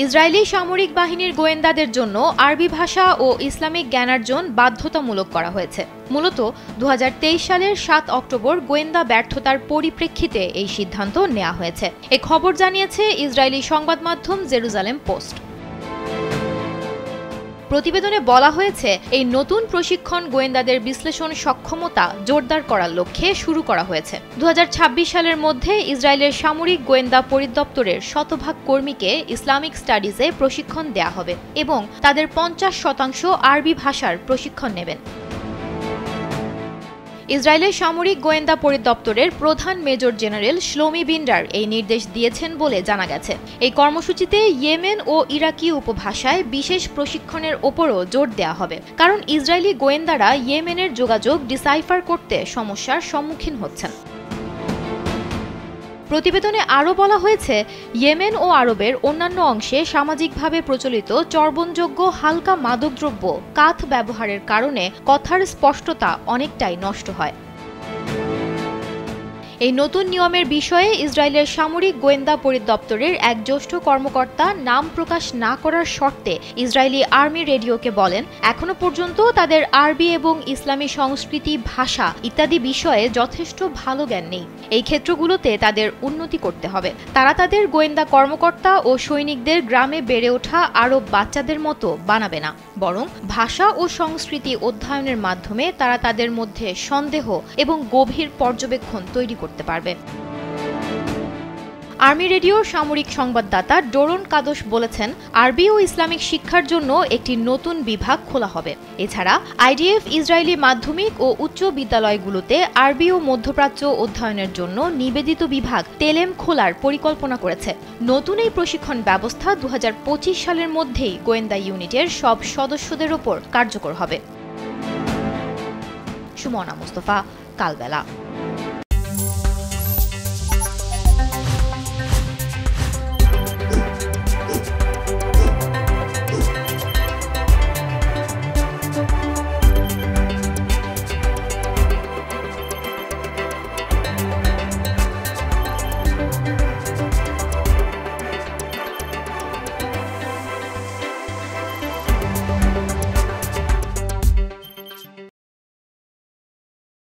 Israeli সামরিক বাহিনীর গোয়েন্দাদের জন্য আরবি ভাষা ও ইসলামিক জ্ঞানার্জন বাধ্যতামূলক করা হয়েছে। মূলত ২০২৩ সালের ৭ অক্টোবর গোয়েন্দা ব্যর্থতার পরিপ্রেক্ষিতে এই সিদ্ধান্ত নেওয়া হয়েছে। এ খবর জানিয়েছে ইসরায়েলি সংবাদ মাধ্যম জেরুজালেম পোস্ট। প্রতিবেদনে বলা হয়েছে, এই নতুন প্রশিক্ষণ গোয়েন্দাদের বিশ্লেষণ সক্ষমতা জোরদার করার লক্ষ্যে শুরু করা হয়েছে। ২০২৬ সালের মধ্যে ইসরায়েলের সামরিক গোয়েন্দা পরিদপ্তরের শতভাগ কর্মীকে ইসলামিক স্টাডিজে প্রশিক্ষণ দেয়া হবে এবং তাদের ৫০% আরবি ভাষার প্রশিক্ষণ নেবেন। ইসরায়েলের সামরিক গোয়েন্দা পরিদপ্তরের প্রধান মেজর জেনারেল শ্লোমি বিন্ডার এই নির্দেশ দিয়েছেন বলে জানা গেছে। এই কর্মসূচিতে ইয়েমেন ও ইরাকি উপভাষায় বিশেষ প্রশিক্ষণের ওপরও জোর দেওয়া হবে, কারণ ইসরায়েলি গোয়েন্দারা ইয়েমেনের যোগাযোগ ডিসাইফার করতে সমস্যার সম্মুখীন হচ্ছেন। প্রতিবেদনে আরও বলা হয়েছে, ইয়েমেন ও আরবের অন্যান্য অংশে সামাজিকভাবে প্রচলিত চর্বণযোগ্য হালকা মাদকদ্রব্য কাথ ব্যবহারের কারণে কথার স্পষ্টতা অনেকটাই নষ্ট হয়। এই নতুন নিয়মের বিষয়ে ইসরায়েলের সামরিক গোয়েন্দা পরিদপ্তরের এক জ্যেষ্ঠ কর্মকর্তা নাম প্রকাশ না করার শর্তে ইসরায়েলি আর্মি রেডিওকে বলেন, এখনো পর্যন্ত তাদের আরবি এবং ইসলামী সংস্কৃতি, ভাষা ইত্যাদি বিষয়ে যথেষ্ট ভালো জ্ঞান নেই। এই ক্ষেত্রগুলোতে তাদের উন্নতি করতে হবে। তারা তাদের গোয়েন্দা কর্মকর্তা ও সৈনিকদের গ্রামে বেড়ে ওঠা আরব বাচ্চাদের মতো বানাবে না, বরং ভাষা ও সংস্কৃতি অধ্যয়নের মাধ্যমে তারা তাদের মধ্যে সন্দেহ এবং গভীর পর্যবেক্ষণ তৈরি করতে পারবে। আর্মি রেডিওর সামরিক সংবাদদাতা ডোরন কাদোশ বলেছেন, আরবি ও ইসলামিক শিক্ষার জন্য একটি নতুন বিভাগ খোলা হবে। এছাড়া আইডিএফ ইসরায়েলি মাধ্যমিক ও উচ্চ বিদ্যালয়গুলোতে আরবি ও মধ্যপ্রাচ্য অধ্যয়নের জন্য নিবেদিত বিভাগ তেলেম খোলার পরিকল্পনা করেছে। নতুন এই প্রশিক্ষণ ব্যবস্থা ২০২৫ সালের মধ্যেই গোয়েন্দা ইউনিটের সব সদস্যদের ওপর কার্যকর হবে। সুমনা মুস্তফা, কালবেলা।